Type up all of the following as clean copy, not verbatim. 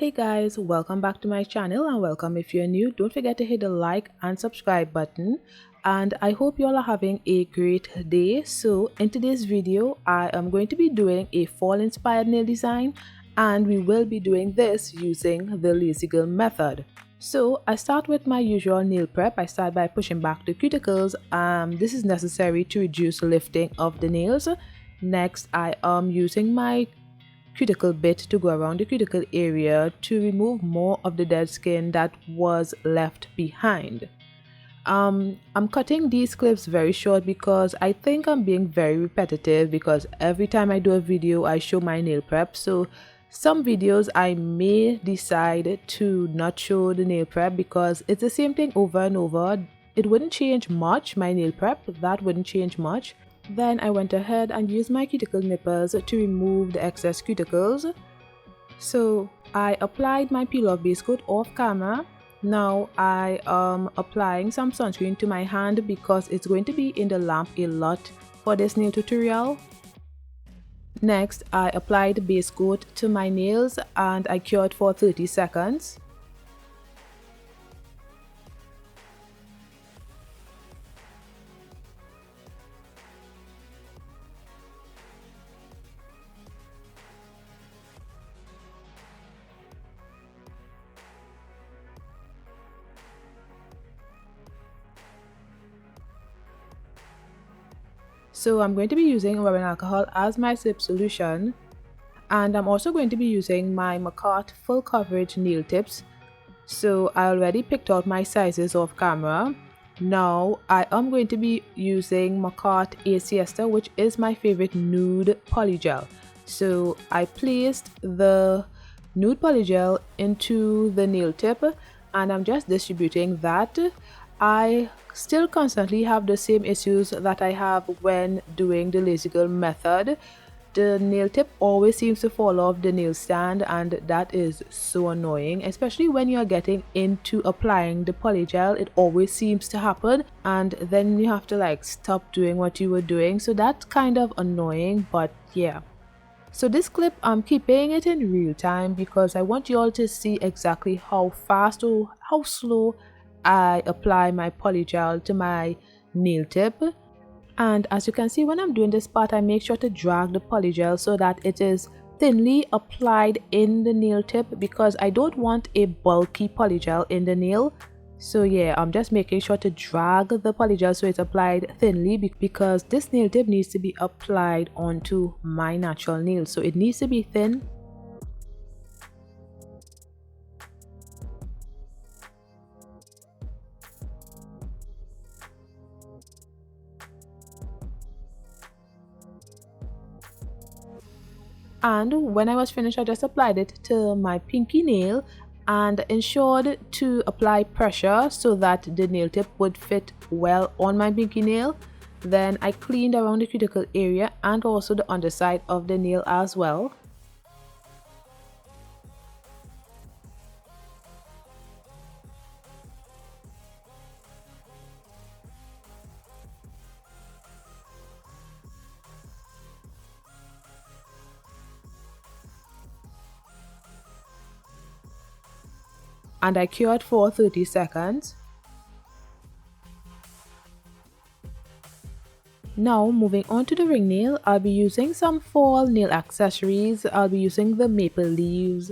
Hey guys, welcome back to my channel and welcome if you're new. Don't forget to hit the like and subscribe button, and I hope you all are having a great day. So in today's video I am going to be doing a fall inspired nail design, and we will be doing this using the lazy girl method. So I start with my usual nail prep. I start by pushing back the cuticles. This is necessary to reduce lifting of the nails. Next I am using my cuticle bit to go around the cuticle area to remove more of the dead skin that was left behind. I'm cutting these clips very short because I think I'm being very repetitive, because every time I do a video I show my nail prep. So some videos I may decide to not show the nail prep because it's the same thing over and over. It wouldn't change much, my nail prep, that wouldn't change much. Then I went ahead and used my cuticle nippers to remove the excess cuticles. So I applied my peel off base coat off camera. Now I am applying some sunscreen to my hand because it's going to be in the lamp a lot for this nail tutorial. Next I applied base coat to my nails and I cured for 30 seconds. So I'm going to be using rubbing alcohol as my slip solution, and I'm also going to be using my Makartt full coverage nail tips. So I already picked out my sizes off camera. Now I am going to be using Makartt Siesta, which is my favorite nude polygel. So I placed the nude polygel into the nail tip and I'm just distributing that. I still constantly have the same issues that I have when doing the lazy girl method. The nail tip always seems to fall off the nail stand, and that is so annoying, especially when you're getting into applying the polygel. It always seems to happen and then you have to like stop doing what you were doing. So that's kind of annoying, but yeah. So this clip I'm keeping it in real time because I want you all to see exactly how fast or how slow I apply my polygel to my nail tip. And as you can see, when I'm doing this part, I make sure to drag the polygel so that it is thinly applied in the nail tip, because I don't want a bulky polygel in the nail. So yeah, I'm just making sure to drag the polygel so it's applied thinly, because this nail tip needs to be applied onto my natural nail, so it needs to be thin. And when I was finished, I just applied it to my pinky nail and ensured to apply pressure so that the nail tip would fit well on my pinky nail. Then I cleaned around the cuticle area and also the underside of the nail as well. And I cured for 30 seconds. Now moving on to the ring nail, I'll be using some fall nail accessories. I'll be using the maple leaves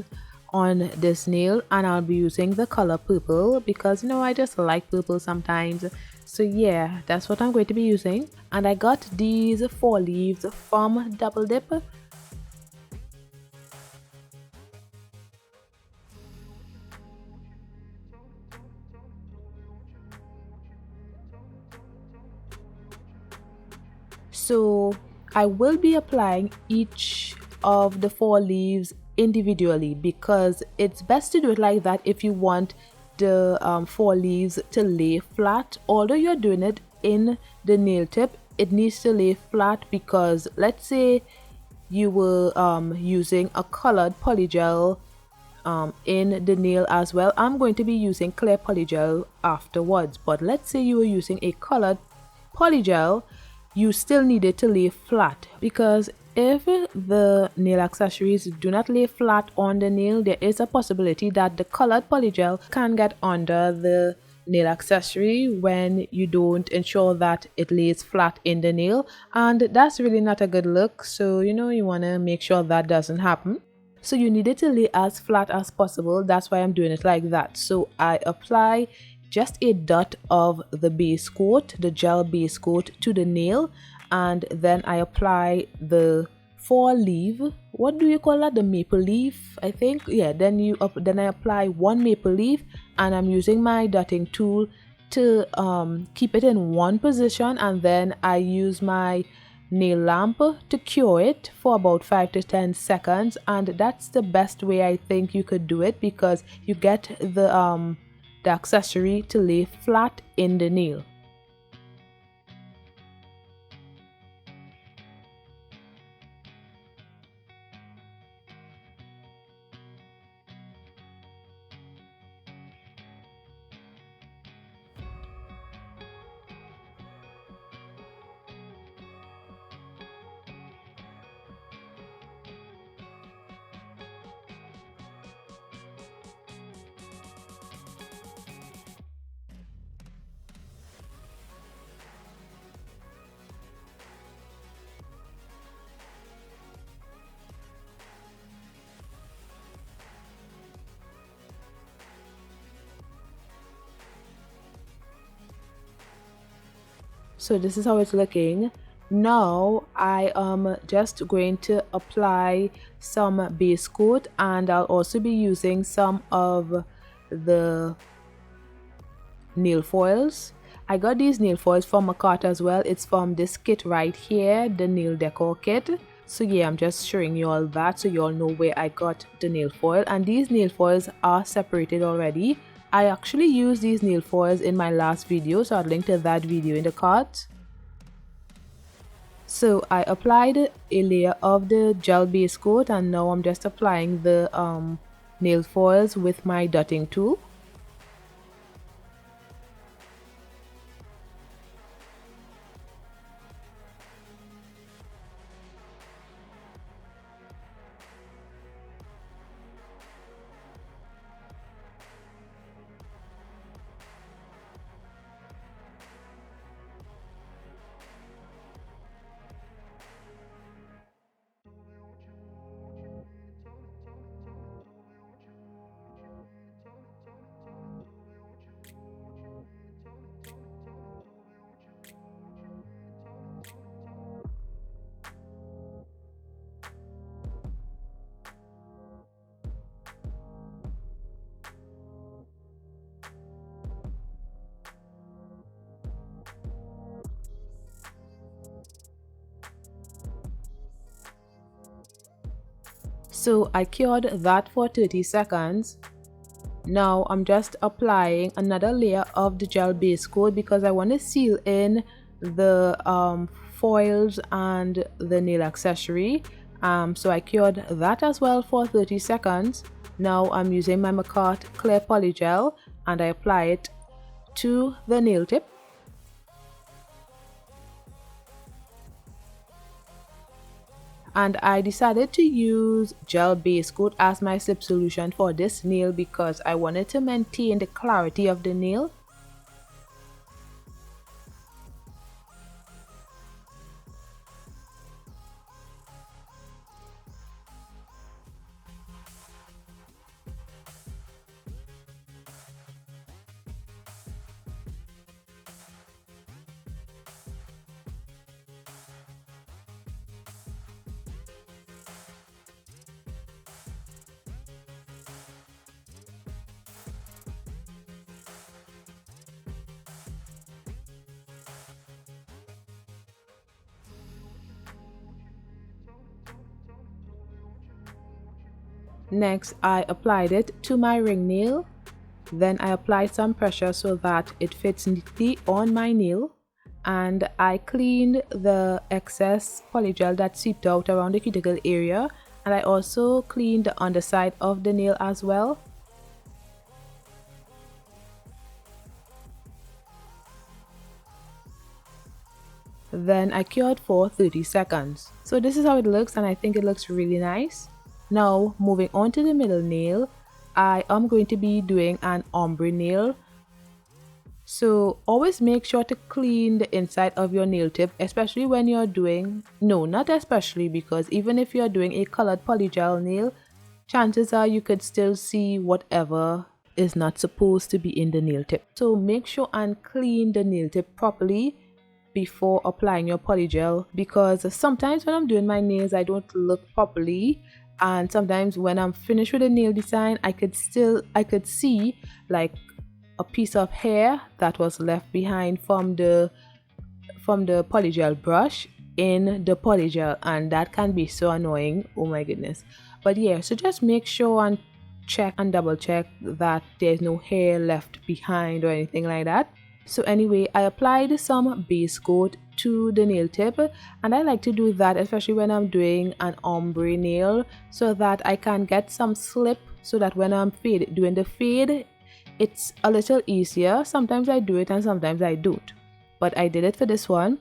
on this nail, and I'll be using the color purple because I just like purple sometimes. So yeah, that's what I'm going to be using. And I got these fall leaves from Double Dip. So I will be applying each of the 4 leaves individually, because it's best to do it like that if you want the 4 leaves to lay flat. Although you're doing it in the nail tip, it needs to lay flat, because let's say you were using a colored polygel in the nail as well. I'm going to be using clear polygel afterwards, but let's say you were using a colored polygel, you still need it to lay flat, because if the nail accessories do not lay flat on the nail, there is a possibility that the colored polygel can get under the nail accessory when you don't ensure that it lays flat in the nail, and that's really not a good look. So you want to make sure that doesn't happen. So you need it to lay as flat as possible. That's why I'm doing it like that. So I apply just a dot of the base coat, the gel base coat, to the nail, and then I apply the fall leaf. What do you call that? The maple leaf, I think. Yeah, then I apply one maple leaf, and I'm using my dotting tool to keep it in one position, and then I use my nail lamp to cure it for about 5 to 10 seconds. And that's the best way I think you could do it, because you get the accessory to lay flat in the nail. So this is how it's looking. Now I am just going to apply some base coat, and I'll also be using some of the nail foils. I got these nail foils from Makartt as well. It's from this kit right here, the nail decor kit. So yeah, I'm just showing you all that so you all know where I got the nail foil, and these nail foils are separated already. I actually used these nail foils in my last video, so I'll link to that video in the card. So I applied a layer of the gel base coat, and now I'm just applying the nail foils with my dotting tool. So I cured that for 30 seconds. Now I'm just applying another layer of the gel base coat because I want to seal in the foils and the nail accessory. So I cured that as well for 30 seconds. Now I'm using my Makartt clear polygel, and I apply it to the nail tip. And I decided to use gel base coat as my slip solution for this nail because I wanted to maintain the clarity of the nail. Next, I applied it to my ring nail. Then I applied some pressure so that it fits neatly on my nail. And I cleaned the excess polygel that seeped out around the cuticle area. And I also cleaned the underside of the nail as well. Then I cured for 30 seconds. So this is how it looks, and I think it looks really nice. Now moving on to the middle nail, I am going to be doing an ombre nail. So always make sure to clean the inside of your nail tip, especially when you're doing, no, not especially, because even if you're doing a colored polygel nail, chances are you could still see whatever is not supposed to be in the nail tip. So make sure and clean the nail tip properly before applying your polygel, because sometimes when I'm doing my nails I don't look properly, and sometimes when I'm finished with the nail design I could see like a piece of hair that was left behind from the polygel brush in the polygel, and that can be so annoying. Oh my goodness. But yeah, so just make sure and check and double check that there's no hair left behind or anything like that. So anyway, I applied some base coat to the nail tip, and I like to do that especially when I'm doing an ombre nail, so that I can get some slip, so that when I'm doing the fade, it's a little easier. Sometimes I do it and sometimes I don't, but I did it for this one.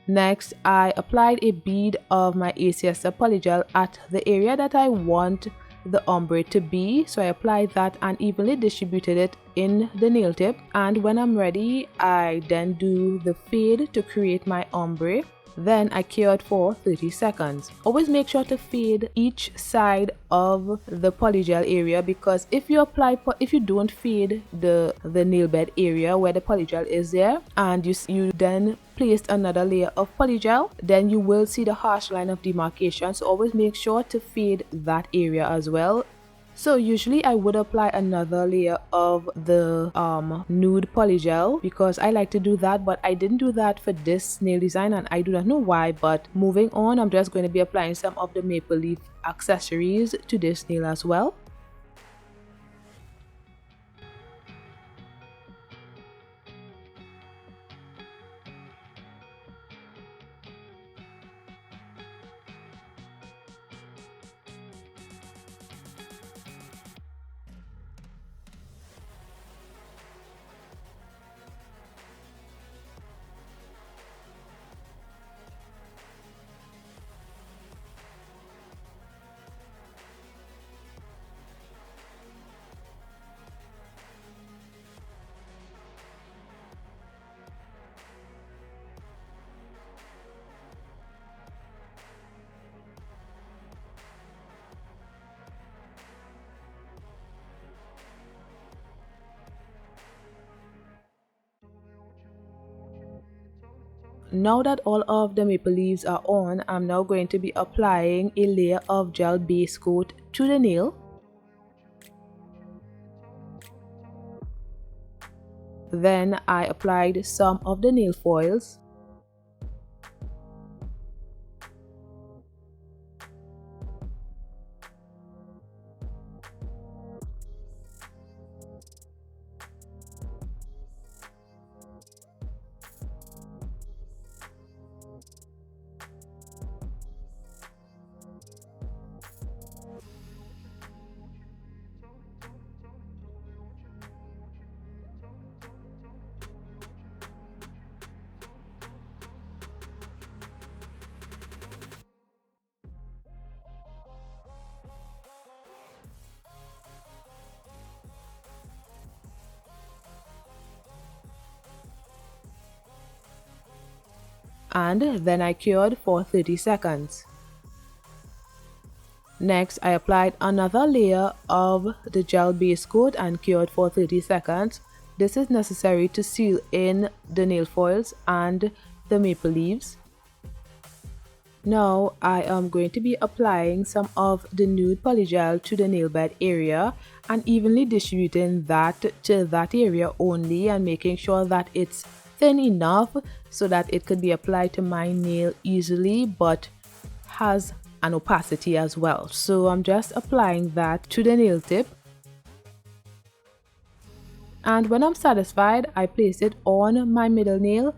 Next, I applied a bead of my Siesta polygel at the area that I want the ombre to be. So I applied that and evenly distributed it in the nail tip. And when I'm ready, I then do the fade to create my ombre. Then I cured for 30 seconds. Always make sure to fade each side of the polygel area, because if you don't fade the nail bed area where the polygel is there, and you then placed another layer of polygel, then you will see the harsh line of demarcation. So always make sure to fade that area as well. So usually I would apply another layer of the nude polygel, because I like to do that, but I didn't do that for this nail design and I do not know why. But moving on, I'm just going to be applying some of the maple leaf accessories to this nail as well. Now that all of the maple leaves are on, I'm now going to be applying a layer of gel base coat to the nail. Then I applied some of the nail foils. And then I cured for 30 seconds. Next, I applied another layer of the gel base coat and cured for 30 seconds. This is necessary to seal in the nail foils and the maple leaves. Now I am going to be applying some of the nude polygel to the nail bed area and evenly distributing that to that area only, and making sure that it's thin enough so that it could be applied to my nail easily, but has an opacity as well. So I'm just applying that to the nail tip, and when I'm satisfied, I place it on my middle nail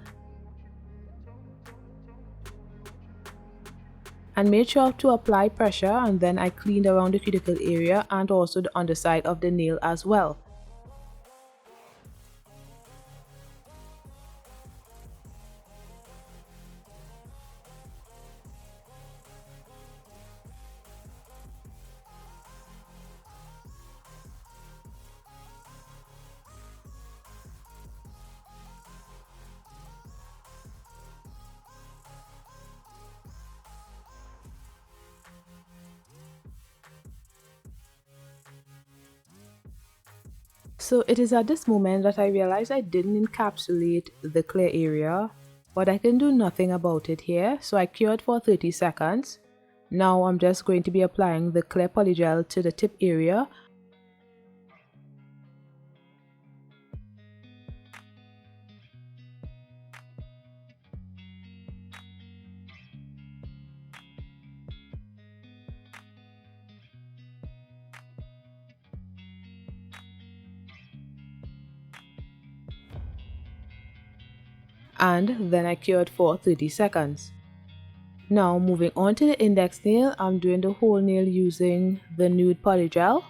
and made sure to apply pressure, and then I cleaned around the cuticle area and also the underside of the nail as well. So it is at this moment that I realized I didn't encapsulate the clear area, but I can do nothing about it here. So I cured for 30 seconds. Now I'm just going to be applying the clear polygel to the tip area. And then I cured for 30 seconds. Now moving on to the index nail, I'm doing the whole nail using the nude polygel.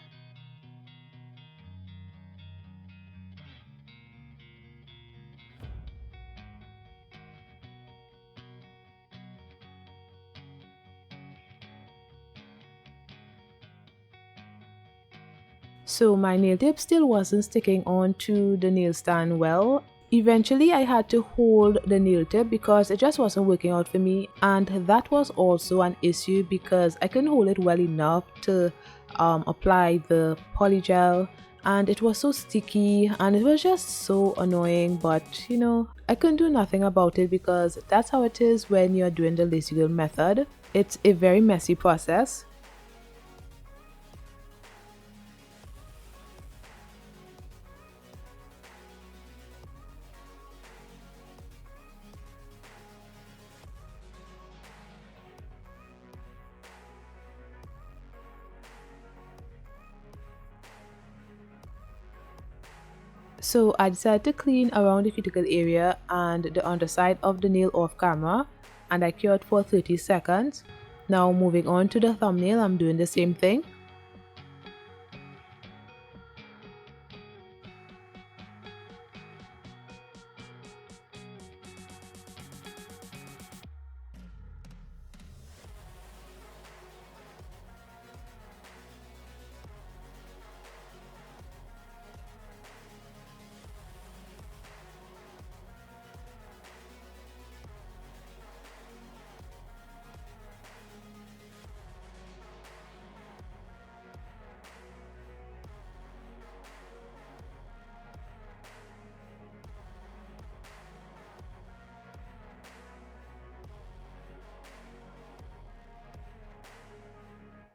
So my nail tip still wasn't sticking on to the nail stand well. Eventually I had to hold the nail tip because it just wasn't working out for me, and that was also an issue because I couldn't hold it well enough to apply the polygel, and it was so sticky and it was just so annoying. But you know, I couldn't do nothing about it because that's how it is when you're doing the lazy girl method. It's a very messy process. So I decided to clean around the cuticle area and the underside of the nail off camera, and I cured for 30 seconds. Now moving on to the thumbnail, I'm doing the same thing.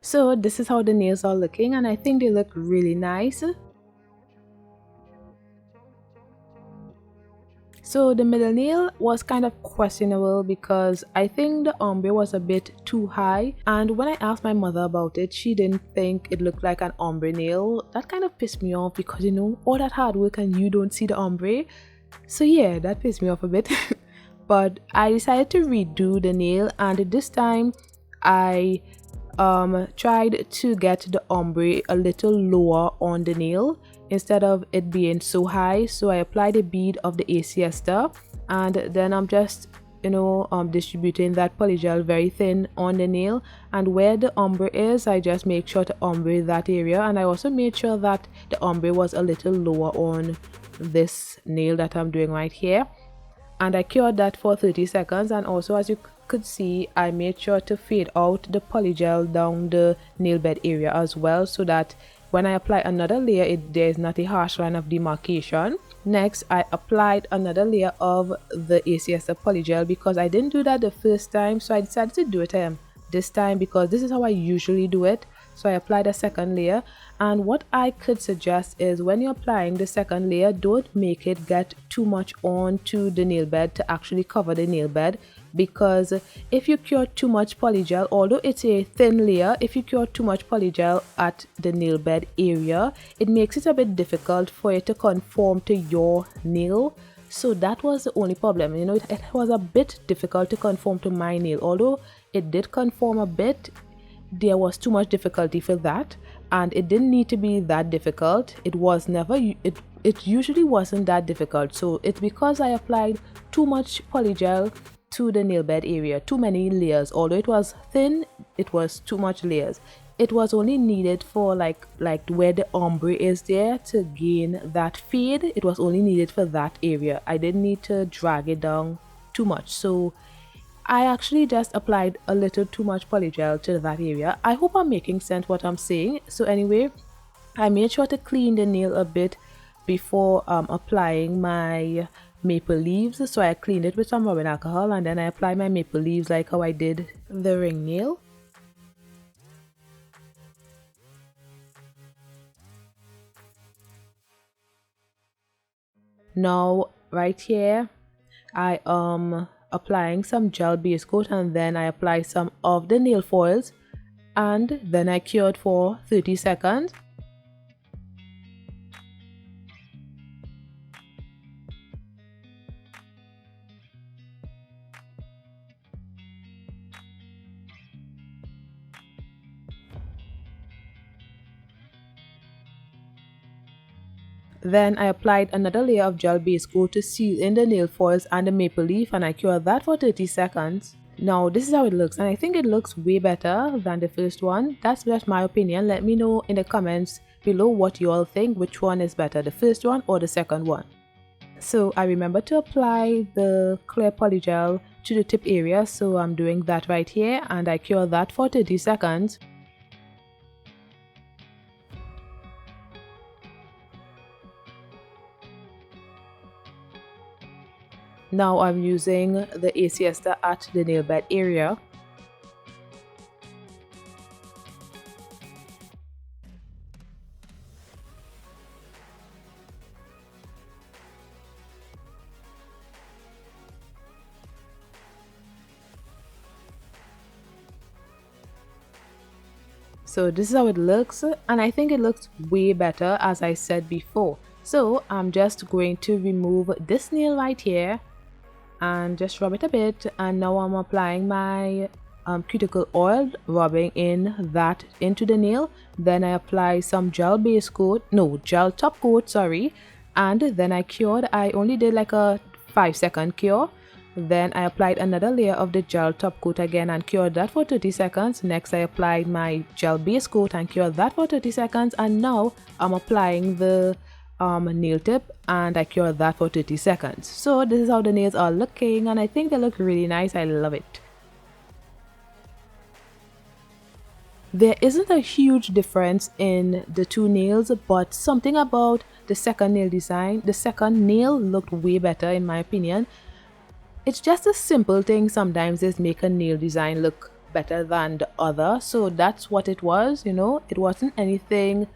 So this is how the nails are looking, and I think they look really nice. So the middle nail was kind of questionable because I think the ombre was a bit too high, and when I asked my mother about it, she didn't think it looked like an ombre nail. That kind of pissed me off because, you know, all that hard work and you don't see the ombre. So yeah, that pissed me off a bit. But I decided to redo the nail, and this time I tried to get the ombre a little lower on the nail instead of it being so high. So I applied a bead of the Siesta, and then I'm just, you know, distributing that polygel very thin on the nail, and where the ombre is, I just make sure to ombre that area. And I also made sure that the ombre was a little lower on this nail that I'm doing right here, and I cured that for 30 seconds. And also, as you could see, I made sure to fade out the polygel down the nail bed area as well, so that when I apply another layer, there is not a harsh line of demarcation. Next, I applied another layer of the ACS polygel because I didn't do that the first time, so I decided to do it this time because this is how I usually do it. So I applied a second layer, and what I could suggest is when you're applying the second layer, don't make it get too much onto the nail bed to actually cover the nail bed, because if you cure too much polygel, although it's a thin layer, if you cure too much polygel at the nail bed area, it makes it a bit difficult for it to conform to your nail. So that was the only problem. You know, it was a bit difficult to conform to my nail. Although it did conform a bit, there was too much difficulty for that, and it didn't need to be that difficult. It was never, it usually wasn't that difficult. So it's because I applied too much polygel to the nail bed area, too many layers. Although it was thin, it was too much layers. It was only needed for like where the ombre is there to gain that fade. It was only needed for that area. I didn't need to drag it down too much. So I actually just applied a little too much polygel to that area. I hope I'm making sense what I'm saying. So anyway, I made sure to clean the nail a bit before applying my maple leaves. So I cleaned it with some rubbing alcohol and then I apply my maple leaves like how I did the ring nail. Now right here I am applying some gel base coat and then I apply some of the nail foils and then I cured for 30 seconds. Then I applied another layer of gel base coat to seal in the nail foils and the maple leaf and I cured that for 30 seconds. Now this is how it looks and I think it looks way better than the first one. That's just my opinion. Let me know in the comments below what you all think, which one is better, the first one or the second one. So I remember to apply the clear polygel to the tip area, so I'm doing that right here and I cure that for 30 seconds. Now I'm using the Siesta at the nail bed area. So this is how it looks and I think it looks way better as I said before. So I'm just going to remove this nail right here and just rub it a bit, and now I'm applying my cuticle oil, rubbing in that into the nail. Then I apply some gel top coat, sorry, and then I cured. I only did like a 5-second cure. Then I applied another layer of the gel top coat again and cured that for 30 seconds. Next I applied my gel base coat and cured that for 30 seconds, and now I'm applying the nail tip and I cured that for 30 seconds. So this is how the nails are looking and I think they look really nice. I love it. There isn't a huge difference in the two nails, but something about the second nail design, the second nail looked way better in my opinion. It's just a simple thing sometimes is make a nail design look better than the other. So that's what it was, you know, it wasn't anything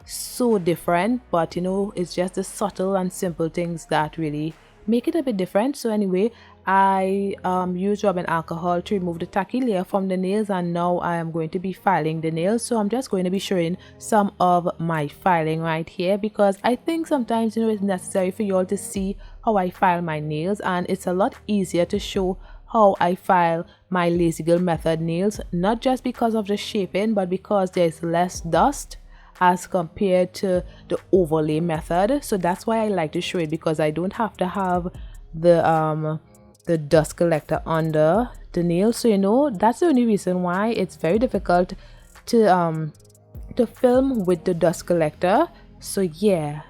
so different, but you know, it's just the subtle and simple things that really make it a bit different. So anyway, I used rubbing alcohol to remove the tacky layer from the nails, and now I am going to be filing the nails. So I'm just going to be showing some of my filing right here because I think sometimes, you know, it's necessary for you all to see how I file my nails, and it's a lot easier to show how I file my lazy girl method nails, not just because of the shaping but because there's less dust as compared to the overlay method. So that's why I like to show it, because I don't have to have the dust collector under the nail. So you know, that's the only reason why it's very difficult to film with the dust collector. So yeah.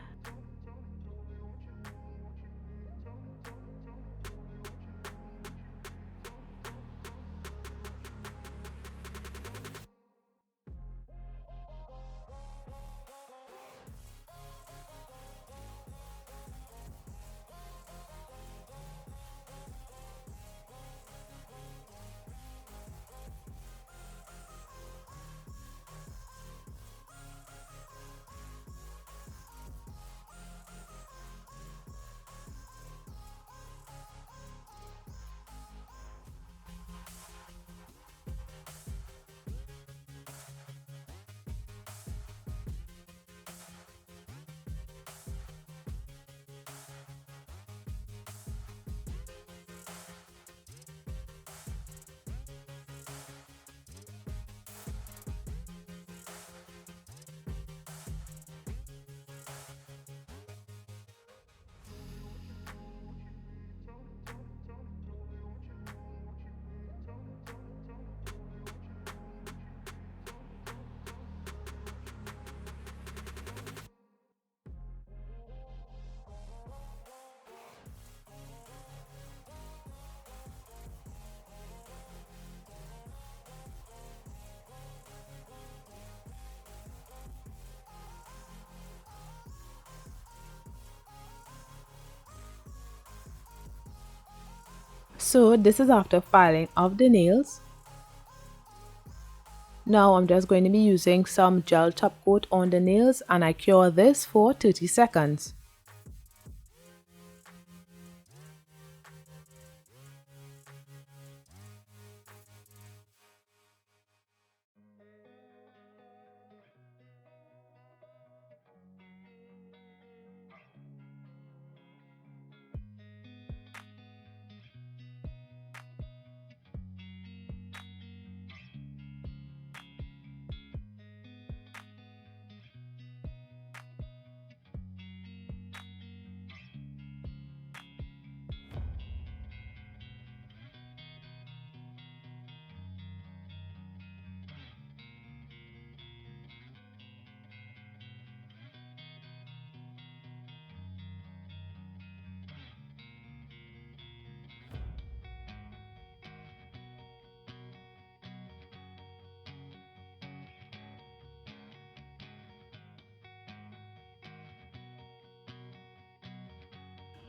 So this is after filing of the nails. Now I'm just going to be using some gel top coat on the nails and I cure this for 30 seconds.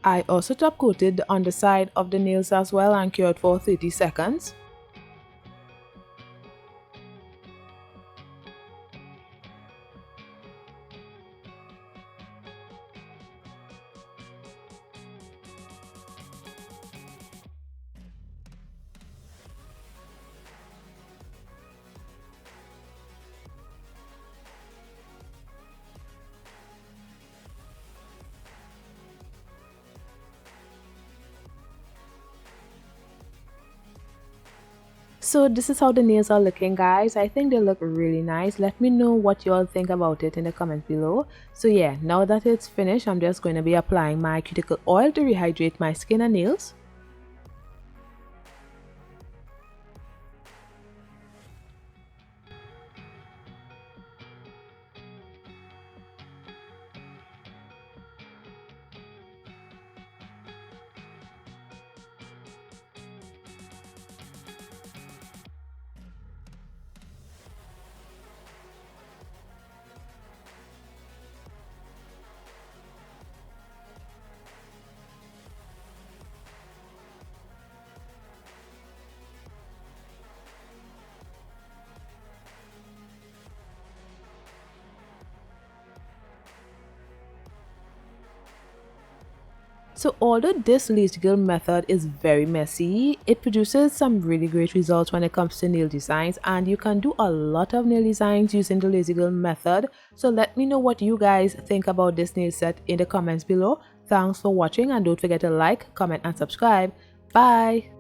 I also top coated the underside of the nails as well and cured for 30 seconds. So this is how the nails are looking, guys. I think they look really nice. Let me know what you all think about it in the comments below. So yeah, now that it's finished, I'm just going to be applying my cuticle oil to rehydrate my skin and nails. So although this lazy girl method is very messy, it produces some really great results when it comes to nail designs, and you can do a lot of nail designs using the lazy girl method. So let me know what you guys think about this nail set in the comments below. Thanks for watching and don't forget to like, comment and subscribe. Bye!